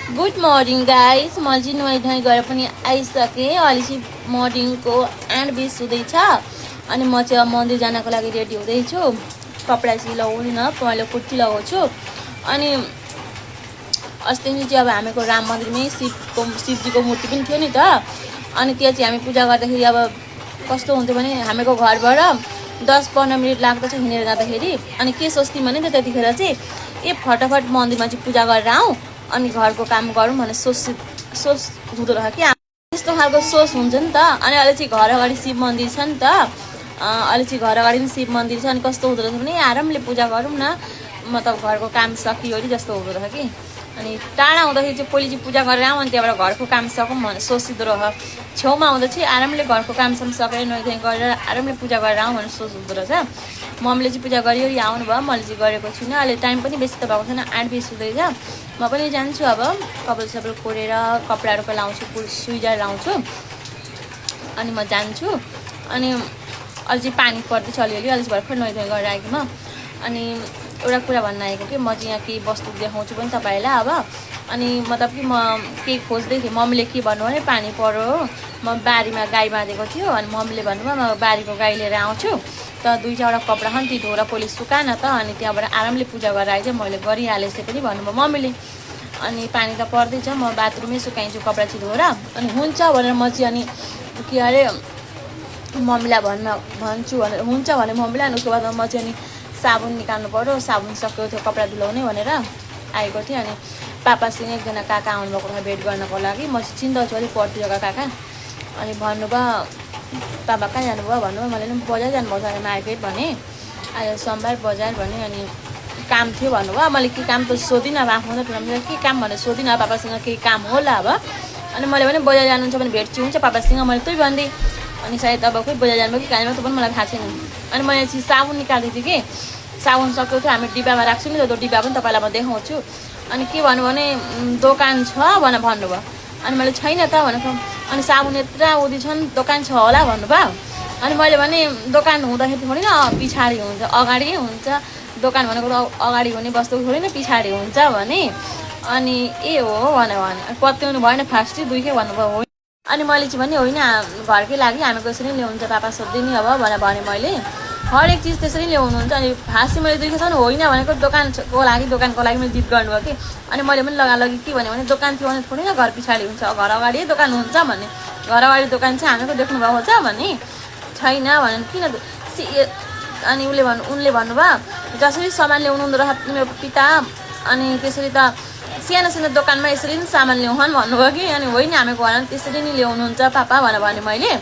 Good morning guys, म चाहिँ नुहाइ गएर पनि आइसकेँ। अहिले चाहिँ मर्निङको 8:20 हुँदैछ अनि म चाहिँ मन्दिर जानको लागि रेडी हुँदैछु। कपडा चाहिँ लगाउन पहिलो कुर्ती लगाउँछु अनि अस्ति चाहिँ अब हामीको राम मन्दिरमै शिवजीको मूर्ति पनि थियो नि त। अनि त्यो चाहिँ हामी पूजा गर्दाखेरि अब कस्तो हुन्थ्यो भने हामीको घरबाट 10-15 मिनट लाग्दछ हिँडेर जाँदाखेरि। अनि के सोच्थ्यौँ भने त्यतिखेर चाहिँ फटाफट मन्दिरमा चाहिँ पूजा गरेर आउँ अनि घरको काम गरौँ भनेर सोच हुँदो रहेछ कि त्यस्तो खालको सोच हुन्छ नि त। अनि अहिले चाहिँ घर अगाडि शिव मन्दिर छ नि त, अहिले चाहिँ घर अगाडि पनि शिव मन्दिर छ। अनि कस्तो हुँदो रहेछ भने आरामले पूजा गरौँ न, मतलब घरको काम सकियो अरे जस्तो हुँदो रहेछ कि। अनि टाढा हुँदाखेरि चाहिँ पहिले चाहिँ पूजा गरेर आउँ अनि त्यहाँबाट घरको काम सकौँ भनेर सोचिँदो रह। छेउमा हुँदा चाहिँ आरामले घरको कामसम्म सकेर नुहाइ गरेर आरामले पूजा गरेर आउँ भनेर सोच हुँदो रहेछ। मम्मीले चाहिँ पूजा गरियो आउनु भयो, मैले चाहिँ गरेको छुइनँ। अहिले टाइम पनि बेसी त भएको छैन, 8:20 हुँदैछ। म पनि जान्छु अब कपाल सपाल कोरेर कपडाहरू लाउँछु, स्विटर लाउँछु अनि म जान्छु। अनि अहिले चाहिँ पानी पर्दैछ अलिअलि, अहिले चाहिँ भर्खर नुहाइ गरेर आएको म। अनि एउटा कुरा भन्न आएको कि म चाहिँ यहाँ केही वस्तु देखाउँछु पनि तपाईँलाई अब। अनि मतलब कि म केही खोज्दै थिएँ, मम्मीले के भन्नु भने पानी पऱ्यो हो, म बारीमा गाई बाँधेको थियो अनि मम्मीले भन्नुभयो म बारीको गाई लिएर आउँछु त 2-4वटा कपडा खन् ती धोएर पोलिस सुकान त, अनि त्यहाँबाट आरामले पूजा गरेर आइज मैले गरिहालेँ पनि भन्नुभयो मम्मीले। अनि पानी त पर्दैछ, म बाथरुममै सुकाइन्छु कपडा चाहिँ धोएर। अनि हुन्छ भनेर म चाहिँ अनि के अरे मम्मीलाई भन्छु भनेर हुन्छ भने मम्मीलाई। अनि उसको बादमा म चाहिँ अनि साबुन निकाल्नु पऱ्यो, साबुन सकेको थियो कपडा धुलाउने भनेर आएको थिएँ। अनि पापासँग एकजना काका आउनुभएको थियो भेट गर्नको लागि, म चाहिँ चिन्दछु अलिक पर्ती जग्गा काका। अनि भन्नुभयो पापा कहाँ जानुभयो भन्नुभयो, मैले पनि बजार जानुभएको छ मार्केट भने, आज सोमबार बजार भने। अनि काम थियो भन्नुभयो, मैले के काम त सोधिनँ अब आफ्नो त के काम भनेर सोधिनँ, पापासँग केही काम होला अब। अनि मैले पनि बजार जानुहुन्छ भने भेट्छु हुन्छ पापासँग मैले त्यही भनिदिएँ। अनि सायद अब खोइ बजार जानुभयो कि कहाँमा त पनि मलाई थाहा छैन। अनि मैले चाहिँ साबुन निकाल्दै थिएँ कि साबुन सकेको थियो, हामी डिब्बामा राख्छु नि त, त्यो डिब्बा पनि तपाईँलाई म देखाउँछु। अनि के भन्नु भने दोकान छ भनेर भन्नुभयो। अनि मैले छैन त भनेको, अनि साबुन यत्र उदी छन् दोकान छ होला भन्नुभयो। अनि मैले भने दोकान हुँदाखेरि थोरै न पछाडि हुन्छ अगाडि हुन्छ, दोकान भनेको अगाडि हुने वस्तु थोरै न पछाडि हुन्छ भने। अनि हो भने पत्याउनु भएन फास्ट दुईकै भन्नुभयो होइन। अनि मैले चाहिँ भने होइन घरकै लागि हामी कसरी ल्याउनुहुन्छ पापा सोध्दै नि अब भनेर भने मैले हरेक चिज त्यसरी ल्याउनुहुन्छ। अनि फास्ट मैले दुईखेसम्म होइन भनेको दोकानको लागि मैले जिद गर्नुभयो कि। अनि मैले पनि लगालगी के भने दोकान थियो भने थोरै न घर पछाडि हुन्छ, घर अगाडि दोकान हुन्छ भने, घर अगाडि दोकान चाहिँ हामीको देख्नुभएको छ भने छैन भने किन। अनि उनले भन्नुभयो जसरी सामान ल्याउनु हुँदो रहेछ मेरो पिता, अनि त्यसरी त सानो दोकानमा यसरी नै सामान ल्याउहन् भन्नुभयो कि। अनि होइन हामीको घरमा त्यसरी नै ल्याउनुहुन्छ पापा भनेर भने मैले।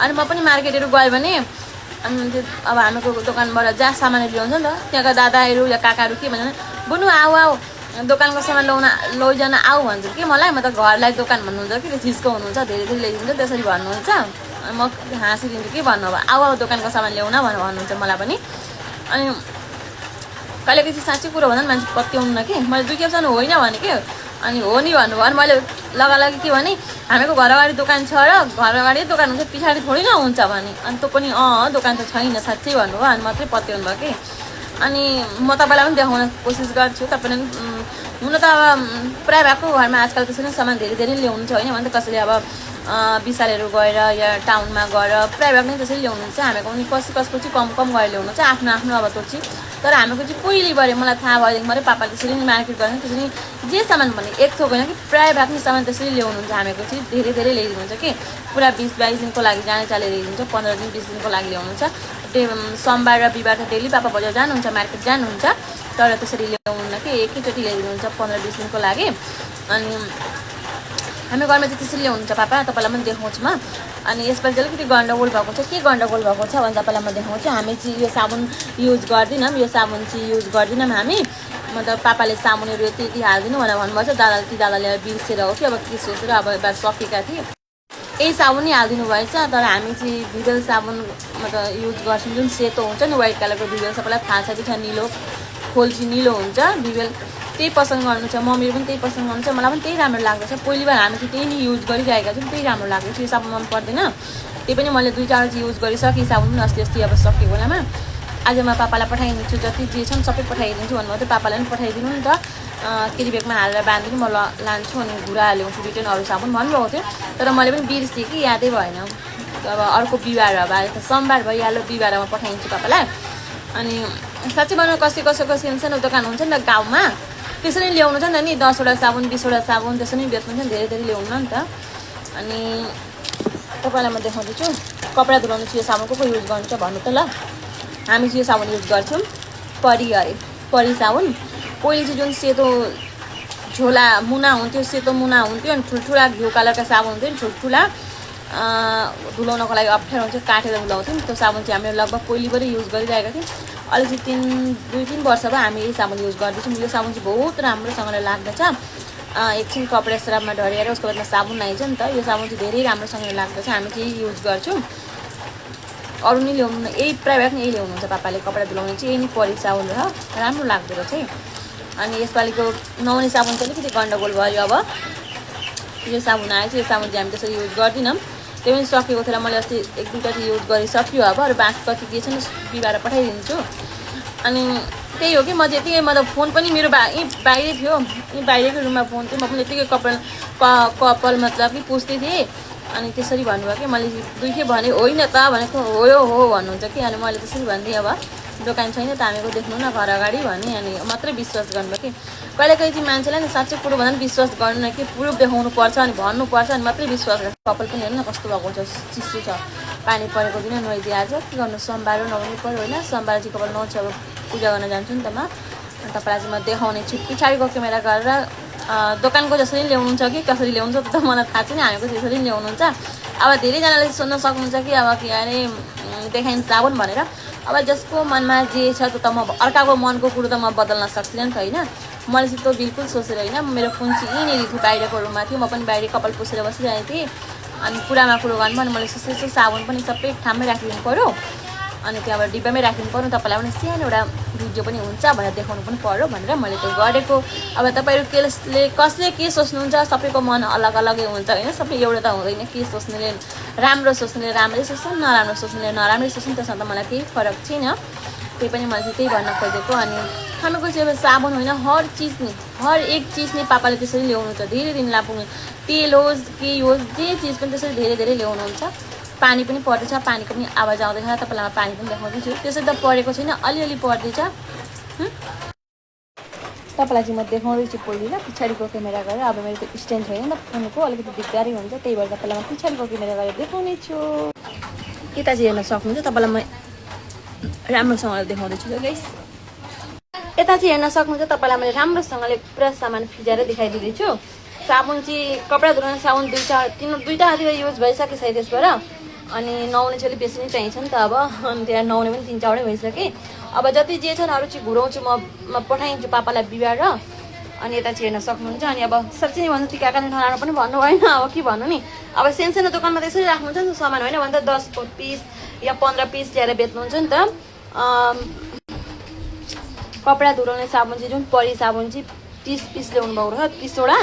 अनि म पनि मार्केटहरू गएँ भने अनि अब हामीको दोकानबाट जहाँ सामानहरू ल्याउँछ नि त त्यहाँका दादाहरू या काकाहरू के भन्छ बुनु आऊ दोकानको सामान लैजान आऊ भन्छ कि मलाई। म त घरलाई दोकान भन्नुहुन्छ कि चिजको हुनुहुन्छ, धेरै ल्याइदिन्छ त्यसरी भन्नुहुन्छ। म हाँसिदिन्छु के भन्नु अब आऊ दोकानको सामान ल्याउन भनेर भन्नुहुन्छ मलाई पनि। अनि कहिलेको चाहिँ साँच्चै कुरो भन्दा मान्छे पत्याउनु कि मैले दुई खेपसम्म होइन भने कि। अनि हो नि भन्नुभयो। अनि मैले लगालगी के भने हामीको घर अगाडि दोकान छ र घर अगाडि दोकान हुन्छ पछाडि थोरै न हुन्छ भने। अनि त्यो पनि दोकान त छैन साँच्चै भन्नुभयो। अनि मात्रै पत्याउनु भयो कि। अनि म तपाईँलाई पनि देखाउन कोसिस गर्छु, तपाईँले हुन त अब प्रायः भएको घरमा आजकल त्यसरी सामान धेरै ल्याउनु छ होइन भने त कसैले अब विशालहरू गएर या टाउनमा गएर प्रायः भएको नै त्यसरी ल्याउनुहुन्छ। हामीको पनि कसको चाहिँ कम गएर ल्याउनु छ आफ्नो अब त्यो चाहिँ। तर हामीको चाहिँ पहिलेबारे मलाई थाहा भएदेखि मात्रै पापाले त्यसरी नै मार्केट गर्नु त्यसरी जे सामान भने एक थोक होइन कि प्रायः भएको नै सामान त्यसरी ल्याउनुहुन्छ। हामीको चाहिँ धेरै ल्याइदिनुहुन्छ कि पुरा 20-22 दिनको लागि जाने चाले ल्याइदिनुहुन्छ, 15 दिन 20 दिनको लागि ल्याउनुहुन्छ। सोमबार र बिहिबार त डेली पापा बजार जानुहुन्छ, मार्केट जानुहुन्छ, तर त्यसरी ल्याउनुहुन्न कि एकैचोटि ल्याइदिनुहुन्छ 15-20 दिनको लागि। अनि हामी घरमा चाहिँ त्यसरी ल्याउनुहुन्छ पापा, तपाईँलाई पनि देखाउँछु म। अनि यसपालि चाहिँ अलिकति गन्डगोल भएको छ, के गन्डगोल भएको छ भने तपाईँलाई म देखाउँछु। हामी चाहिँ यो साबुन युज गर्दैनौँ, यो साबुन चाहिँ युज गर्दैनौँ हामी। मतलब पापाले साबुनहरू यति हालिदिनु भनेर भन्नुभएको छ, दादाले बिर्सेर हो कि अब के सोचेर अब यता सकेका थिए यही साबुन नै हालिदिनु भएछ। तर हामी चाहिँ भिवेल साबुन मतलब युज गर्छौँ, जुन सेतो हुन्छ नि व्हाइट कलरको भिवेल, सबैलाई थाहा छ त्यसमा निलो खोल्ची निलो हुन्छ भिवेल, त्यही पसन्द गर्नु छ। मम्मीले पनि त्यही पसन्द गर्नुहुन्छ, मलाई पनि त्यही राम्रो लाग्दछ। पहिलीबार हामी चाहिँ त्यही नै युज गरिरहेका छौँ, त्यही राम्रो लाग्दछ। यो साबुन मन पर्दैन, त्यही पनि मैले 2-4 चाहिँ युज गरिसकेँ साबुन पनि अस्ति अब सकेको बेलामा। आज म पापालाई पठाइदिन्छु, जति जे छन् सबै पठाइदिन्छु भन्नुभयो, त्यो पापालाई पनि पठाइदिनु नि त। केरी ब्यागमा हालेर बाँधिदिनु म लान्छु अनि घुरा ल्याउँछु रिटर्न अरू साबुन भन्नुभएको थियो तर मैले पनि बिर्सेँ कि यादै भएन अब अर्को बिहिबार अब त सोमबार भइहाल्यो बिहिबारमा पठाइदिन्छु तपाईँलाई अनि साँच्चै भनौँ कसैको सानो दोकान हुन्छ नि त गाउँमा त्यसरी ल्याउनु छ नि 10वटा साबुन 20वटा साबुन त्यसरी बेच्नुहुन्छ नि धेरै ल्याउनु नि त अनि तपाईँलाई म देखाउँदैछु कपडा धुलाउनु चाहिँ यो साबुन को युज गर्नु छ भन्नु त ल हामी चाहिँ यो साबुन युज गर्छौँ परी साबुन पहिले चाहिँ जुन सेतो झोला मुना हुन्थ्यो सेतो मुना हुन्थ्यो अनि ठुल्ठुला घिउ कलरका साबुन हुन्थ्यो नि ठुल्ठुला धुलाउनको लागि अप्ठ्यारो हुन्छ काटेर धुलाउँथ्यौँ त्यो साबुन चाहिँ हामीले लगभग पहिलेबाटै युज गरिरहेका थियौँ अहिले चाहिँ 2-3 वर्ष भयो हामी यही साबुन युज गर्दैछौँ यो साबुन चाहिँ बहुत राम्रोसँगले लाग्दछ एकछिन कपडा सराबमा ढडेर उसको बादमा साबुन आइन्छ नि त यो साबुन चाहिँ धेरै राम्रोसँगले लाग्दछ हामी चाहिँ युज गर्छौँ अरू नै ल्याउनु यही प्रायः यही ल्याउनुहुन्छ पापाले कपडा धुलाउने चाहिँ यही नै परी साबुन हो राम्रो लाग्दो रहेछ है अनि यसपालिको नुहाउने साबुन चाहिँ अलिकति गन्डगोल भयो अब यो साबुन आएछ यो साबुन चाहिँ हामी त्यसरी युज गर्दिनौँ त्यो पनि सकेको थिएर मैले अस्ति 1-2टा चाहिँ युज गरिसक्यो अब अरू बाँकी कति के छ नि बिहिबार पठाइदिन्छु अनि त्यही हो कि म चाहिँ यतिकै मतलब फोन पनि मेरो बाहिरै थियो यहीँ बाहिरकै रुममा फोन थियो म पनि यतिकै कपाल मतलब कि पुस्दै थिएँ अनि त्यसरी भन्नुभयो कि मैले दुईखे भने होइन त भनेको हो भन्नुहुन्छ कि अनि मैले त्यसरी भनिदिएँ अब दोकान छैन त हामीको देख्नु न घर अगाडि भने अनि मात्रै विश्वास गर्नुभयो कि कहिले चाहिँ मान्छेलाई नि साँच्चै कुरो भन्दा पनि विश्वास गर्नु न कि प्रुफ देखाउनु पर्छ अनि भन्नुपर्छ अनि मात्रै विश्वास गर्छ कपाल पनि हेर्नु न कस्तो भएको छ चिसो छ पानी परेको दिन नुहाइदिइहाल्छ के गर्नु सोमबार नुहाउनु पऱ्यो होइन सोमबार चाहिँ कपाल नुहाउँछु अब पूजा गर्न जान्छु नि त म अनि तपाईँलाई चाहिँ म देखाउने छु पछाडिको क्यामेरा गरेर दोकानको जसरी ल्याउनुहुन्छ कि कसरी ल्याउनुहुन्छ त मलाई थाहा छैन हामीको त्यसरी ल्याउनुहुन्छ अब धेरैजनाले सोध्न सक्नुहुन्छ कि अब के अरे देखाइन्छ साबुन भनेर अब जसको मनमा जे छ त म अर्काको मनको कुरो त म बदल्न सक्दिनँ नि त होइन मैले चाहिँ त्यो बिल्कुल सोचेर होइन मेरो फोन चाहिँ यहीँनिर थियो बाहिरको रुममा थियो म पनि बाहिर कपाल पुसेर बसिरहेको थिएँ अनि कुरामा कुरो गर्नु भने मैले सोचेको साबुन पनि सबै ठाउँमै राखिदिनु पऱ्यो अनि त्यहाँबाट डिब्बामै राखिदिनु पऱ्यो तपाईँलाई पनि सानो एउटा भिडियो पनि हुन्छ भनेर देखाउनु पनि पऱ्यो भनेर मैले त्यो गरेको अब तपाईँहरू कसले के सोच्नुहुन्छ सबैको मन अलग अलगै हुन्छ होइन सबै एउटा त हुँदैन के सोच्नेले राम्रो सोच्नेले राम्रै सोच्छ नराम्रो सोच्नेले नराम्रै सोच्छ त्यसमा त मलाई केही फरक छैन त्यही पनि मैले चाहिँ त्यही भन्न खोजेको अनि खानुको चाहिँ अब साबुन होइन हर एक चिज नै पापाले त्यसरी ल्याउनुहुन्छ धेरै दिन लाग्ने तेल होस् के होस् जे चिज पनि त्यसरी धेरै ल्याउनुहुन्छ पानी पनि पर्दैछ पानीको पनि आवाज आउँदैछ तपाईँलाई पानी पनि देखाउँदैछु त्यसरी त परेको छैन अलिअलि पर्दैछ तपाईँलाई चाहिँ म देखाउँदैछु पहिले ल पछाडिको क्यामेरा गरेर अब मेरो त्यो स्ट्यान्ड छैन नि त फोनको अलिकति दिगदारी हुन्छ त्यही भएर तपाईँलाई म पछाडिको क्यामेरा गरेर देखाउने छु यता चाहिँ हेर्न सक्नुहुन्छ तपाईँलाई म राम्रोसँगले देखाउँदैछु ल गाइस यता चाहिँ हेर्न सक्नुहुन्छ तपाईँलाई मैले राम्रोसँगले पुरा सामान फिजाएर देखाइदिँदैछु साबुन चाहिँ कपडा धुलाउने साबुन दुईवटा युज भइसकेछ त्यसबाट अनि नुहाउने चाहिँ अलिक बेसी नै चाहिन्छ नि त अब अनि त्यहाँ नुहाउने पनि 3-4 भइसकेँ अब जति जे छन् अरू चाहिँ घुराउँछु म पठाइदिन्छु पापालाई बिहिबार अनि यता चाहिँ हेर्न सक्नुहुन्छ अनि अब साँच्चै नै भन्नु टिकाकाले नराम्रो पनि भन्नु भएन अब के भन्नु नि अब सानो दोकानमा त्यसरी राख्नुहुन्छ नि त सामान होइन भने त 10 पिस या 15 पिस ल्याएर बेच्नुहुन्छ नि त कपडा धुलाउने साबुन चाहिँ जुन परी साबुन चाहिँ 30 पिस ल्याउनु भएको रहेछ 30वटा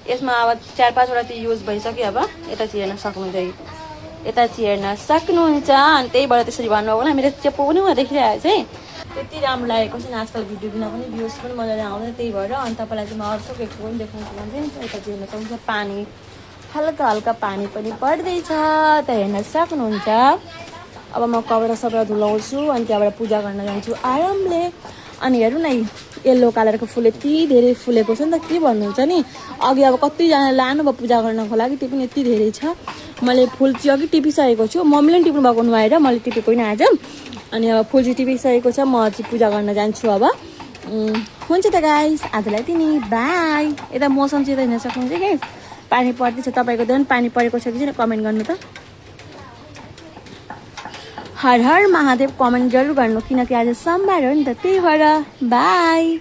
यसमा अब 4-5वटा चाहिँ युज भइसक्यो अब यता चाहिँ हेर्न सक्नुहुन्छ अनि त्यही भएर त्यसरी भन्नुभयो होला मेरो चेप्पो पनि म देखिरहेको चाहिँ त्यति राम्रो लागेको छ आजकल भिडियो दिन पनि भ्युज पनि मजाले आउँदैन त्यही भएर अनि तपाईँलाई चाहिँ म अर्को केको पनि देखाउँछु भन्थेँ नि यता चाहिँ हेर्न सक्नुहुन्छ पानी हल्का पानी पनि पर्दैछ त हेर्न सक्नुहुन्छ अब म कपडा धुलाउँछु अनि त्यहाँबाट पूजा गर्न जान्छु आरामले अनि हेर्नु न येल्लो कलरको फुल यति धेरै फुलेको छ नि त के भन्नुहुन्छ नि अघि अब कतिजना लानुभयो पूजा गर्नको लागि त्यो पनि यति धेरै छ मैले फुल चाहिँ अघि टिपिसकेको छु मम्मीले पनि टिप्नु भएको नुहाएर मैले टिपेको होइन आज अनि अब फुल चाहिँ टिपिसकेको छ म चाहिँ पूजा गर्न जान्छु अब हुन्छ त गाइस आजलाई यति नि बाई यता मौसम चाहिँ हेर्न सक्नुहुन्छ गाइस पानी पर्दैछ तपाईँको दिन पानी परेको छ कि छैन कमेन्ट गर्नु त हर हर महादेव कमेन्ट जरुर गर्नु किनकि आज सोमबार हो नि त त्यही भएर बाई